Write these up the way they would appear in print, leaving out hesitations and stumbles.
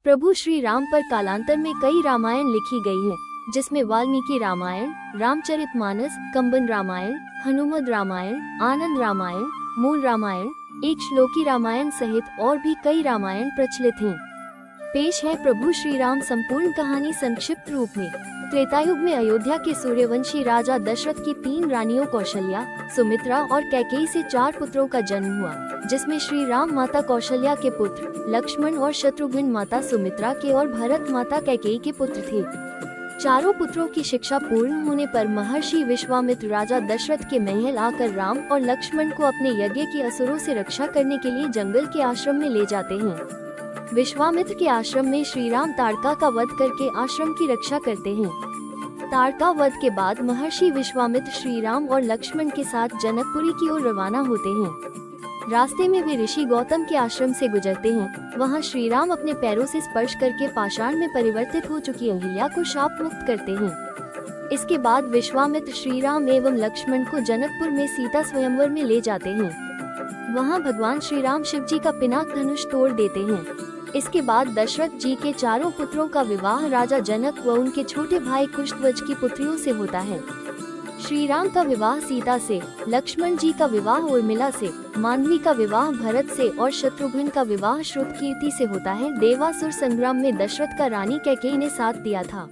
प्रभु श्री राम पर कालांतर में कई रामायण लिखी गई है, जिसमें वाल्मीकि रामायण, रामचरितमानस, कंबन रामायण, हनुमद रामायण, आनंद रामायण, मूल रामायण, एक श्लोकी रामायण सहित और भी कई रामायण प्रचलित हैं। पेश है प्रभु श्री राम संपूर्ण कहानी संक्षिप्त रूप में। त्रेतायुग में अयोध्या के सूर्यवंशी राजा दशरथ की 3 रानियों कौशल्या, सुमित्रा और कैकेयी से 4 पुत्रों का जन्म हुआ, जिसमें श्री राम माता कौशल्या के पुत्र, लक्ष्मण और शत्रुघ्न माता सुमित्रा के और भरत माता कैकेयी के पुत्र थे। चारों पुत्रों की शिक्षा पूर्ण होने पर महर्षि विश्वामित्र राजा दशरथ के महल आकर राम और लक्ष्मण को अपने यज्ञ की असुरों से रक्षा करने के लिए जंगल के आश्रम में ले जाते हैं। विश्वामित्र के आश्रम में श्री राम ताड़का का वध करके आश्रम की रक्षा करते हैं। ताड़का वध के बाद महर्षि विश्वामित्र श्री राम और लक्ष्मण के साथ जनकपुरी की ओर रवाना होते हैं। रास्ते में वे ऋषि गौतम के आश्रम से गुजरते हैं। वहां श्री राम अपने पैरों से स्पर्श करके पाषाण में परिवर्तित हो चुकी अहिल्या को शाप मुक्त करते हैं। इसके बाद विश्वामित्र श्री राम एवं लक्ष्मण को जनकपुर में सीता स्वयंवर में ले जाते हैं। वहां भगवान श्री राम शिव जी का पिनाक धनुष तोड़ देते हैं। इसके बाद दशरथ जी के चारों पुत्रों का विवाह राजा जनक व उनके छोटे भाई कुशध्वज की पुत्रियों से होता है। श्री राम का विवाह सीता से, लक्ष्मण जी का विवाह उर्मिला से, मांडवी का विवाह भरत से और शत्रुघ्न का विवाह श्रुतकीर्ति से होता है। देवासुर संग्राम में दशरथ का रानी कैकेयी ने साथ दिया था।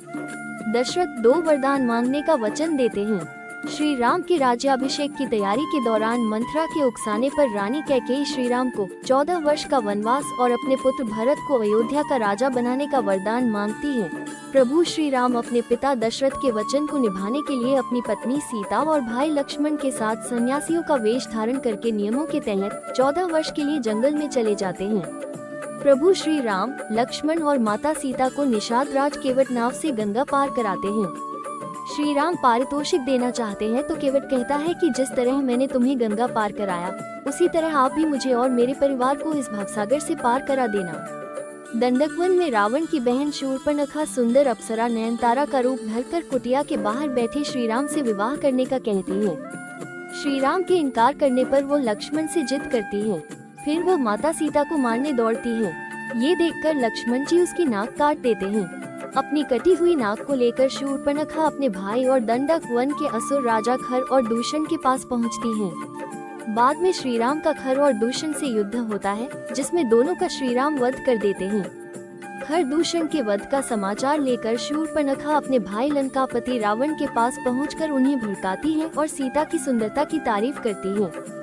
दशरथ 2 वरदान मांगने का वचन देते हैं। श्री राम के राज्याभिषेक की तैयारी के दौरान मंथरा के उकसाने पर रानी कैकेयी श्री राम को 14 वर्ष का वनवास और अपने पुत्र भरत को अयोध्या का राजा बनाने का वरदान मांगती है। प्रभु श्री राम अपने पिता दशरथ के वचन को निभाने के लिए अपनी पत्नी सीता और भाई लक्ष्मण के साथ सन्यासियों का वेश धारण करके नियमों के तहत 14 वर्ष के लिए जंगल में चले जाते हैं। प्रभु श्री राम, लक्ष्मण और माता सीता को निषाद राज केवट नाव से गंगा पार कराते हैं। श्री राम पारितोषिक देना चाहते हैं तो केवट कहता है कि जिस तरह मैंने तुम्हें गंगा पार कराया, उसी तरह आप भी मुझे और मेरे परिवार को इस भवसागर से पार करा देना। दंडकवन में रावण की बहन शूर्पणखा सुंदर अप्सरा नयनतारा का रूप धरकर कुटिया के बाहर बैठे श्री राम से विवाह करने का कहती है। श्री राम के इनकार करने पर वो लक्ष्मण से जिद करती है। फिर वो माता सीता को मारने दौड़ती है। ये देखकर लक्ष्मण जी उसकी नाक काट देते हैं। अपनी कटी हुई नाक को लेकर शूर्पणखा अपने भाई और दंडक वन के असुर राजा खर और दूषण के पास पहुंचती हैं। बाद में श्री राम का खर और दूषण से युद्ध होता है, जिसमें दोनों का श्री राम वध कर देते हैं। खर दूषण के वध का समाचार लेकर शूर्पणखा अपने भाई लंकापति रावण के पास पहुंचकर उन्हें भड़काती है और सीता की सुंदरता की तारीफ करती है।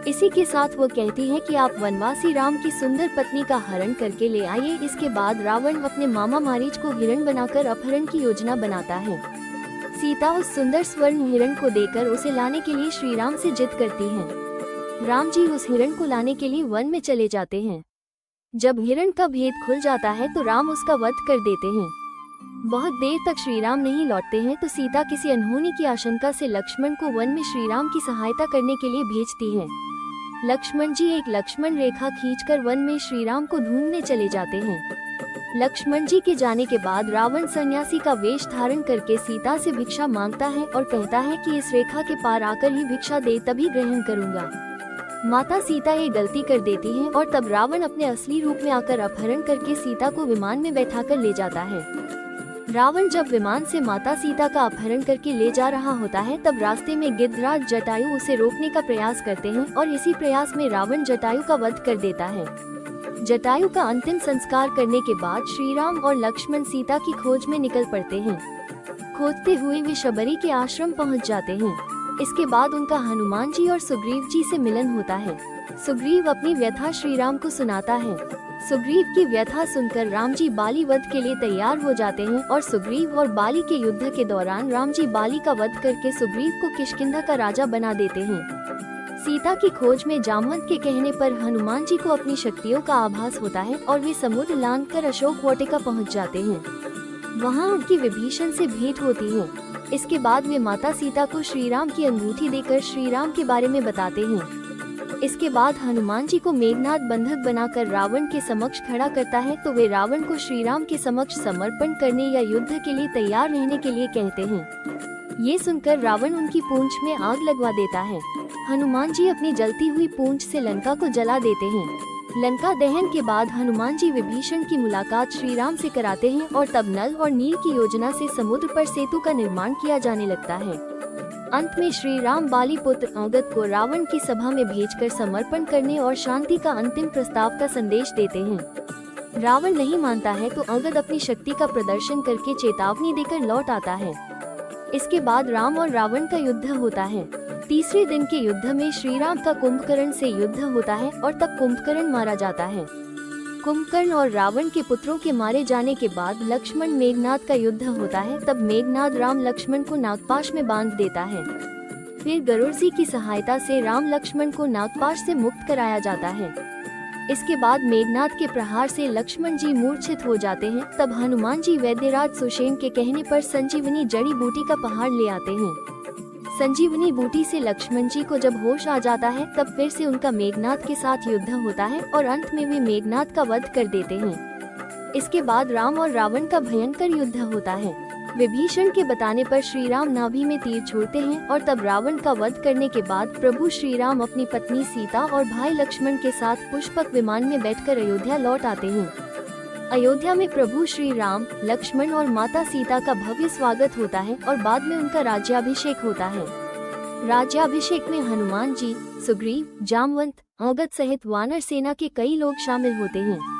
इसी के साथ वो कहती है कि आप वनवासी राम की सुंदर पत्नी का हरण करके ले आइए। इसके बाद रावण अपने मामा मारीच को हिरण बनाकर अपहरण की योजना बनाता है। सीता उस सुंदर स्वर्ण हिरण को देकर उसे लाने के लिए श्री राम से जिद करती है। राम जी उस हिरण को लाने के लिए वन में चले जाते हैं। जब हिरण का भेद खुल जाता है तो राम उसका वध कर देते हैं। बहुत देर तक श्री राम नहीं लौटते हैं तो सीता किसी अनहोनी की आशंका से लक्ष्मण को वन में श्री राम की सहायता करने के लिए भेजती है। लक्ष्मण जी एक लक्ष्मण रेखा खींचकर वन में श्री राम को ढूंढने चले जाते हैं। लक्ष्मण जी के जाने के बाद रावण सन्यासी का वेश धारण करके सीता से भिक्षा मांगता है और कहता है कि इस रेखा के पार आकर ही भिक्षा दे तभी ग्रहण करूंगा। माता सीता ये गलती कर देती है और तब रावण अपने असली रूप में आकर अपहरण करके सीता को विमान में बैठाकर ले जाता है। रावण जब विमान से माता सीता का अपहरण करके ले जा रहा होता है तब रास्ते में गिद्धराज जटायु उसे रोकने का प्रयास करते हैं और इसी प्रयास में रावण जटायु का वध कर देता है। जटायु का अंतिम संस्कार करने के बाद श्री राम और लक्ष्मण सीता की खोज में निकल पड़ते हैं। खोजते हुए वे शबरी के आश्रम पहुंच जाते हैं। इसके बाद उनका हनुमान जी और सुग्रीव जी से मिलन होता है। सुग्रीव अपनी व्यथा श्री राम को सुनाता है। सुग्रीव की व्यथा सुनकर राम जी बाली वध के लिए तैयार हो जाते हैं और सुग्रीव और बाली के युद्ध के दौरान राम जी बाली का वध करके सुग्रीव को किष्किंधा का राजा बना देते हैं। सीता की खोज में जामवंत के कहने पर हनुमान जी को अपनी शक्तियों का आभास होता है और वे समुद्र लांघकर अशोक वाटिका पहुंच जाते हैं। वहां उनकी विभीषण से भेंट होती है। इसके बाद वे माता सीता को श्री राम की अंगूठी देकर श्री राम के बारे में बताते हैं। इसके बाद हनुमान जी को मेघनाद बंधक बनाकर रावण के समक्ष खड़ा करता है तो वे रावण को श्री राम के समक्ष समर्पण करने या युद्ध के लिए तैयार रहने के लिए कहते हैं। ये सुनकर रावण उनकी पूंछ में आग लगवा देता है। हनुमान जी अपनी जलती हुई पूंछ से लंका को जला देते हैं। लंका दहन के बाद हनुमान जी विभीषण की मुलाकात श्री राम से कराते हैं और तब नल और नील की योजना से समुद्र पर सेतु का निर्माण किया जाने लगता है। अंत में श्री राम बाली पुत्र अंगद को रावण की सभा में भेजकर समर्पण करने और शांति का अंतिम प्रस्ताव का संदेश देते हैं। रावण नहीं मानता है तो अंगद अपनी शक्ति का प्रदर्शन करके चेतावनी देकर लौट आता है। इसके बाद राम और रावण का युद्ध होता है। तीसरे दिन के युद्ध में श्री राम का कुंभकर्ण से युद्ध होता है और तब कुंभकर्ण मारा जाता है। कुंभकर्ण और रावण के पुत्रों के मारे जाने के बाद लक्ष्मण मेघनाद का युद्ध होता है। तब मेघनाद राम लक्ष्मण को नागपाश में बांध देता है। फिर गरुड़ की सहायता से राम लक्ष्मण को नागपाश से मुक्त कराया जाता है। इसके बाद मेघनाद के प्रहार से लक्ष्मण जी मूर्छित हो जाते हैं। तब हनुमान जी वैद्यराज सुषेण के कहने पर संजीवनी जड़ी बूटी का पहाड़ ले आते हैं। संजीवनी बूटी से लक्ष्मण जी को जब होश आ जाता है तब फिर से उनका मेघनाद के साथ युद्ध होता है और अंत में वे मेघनाद का वध कर देते हैं। इसके बाद राम और रावण का भयंकर युद्ध होता है। विभीषण के बताने पर श्री राम नाभि में तीर छोड़ते हैं और तब रावण का वध करने के बाद प्रभु श्री राम अपनी पत्नी सीता और भाई लक्ष्मण के साथ पुष्पक विमान में बैठकर अयोध्या लौट आते हैं। अयोध्या में प्रभु श्री राम, लक्ष्मण और माता सीता का भव्य स्वागत होता है और बाद में उनका राज्याभिषेक होता है। राज्याभिषेक में हनुमान जी, सुग्रीव, जामवंत, अंगद सहित वानर सेना के कई लोग शामिल होते हैं।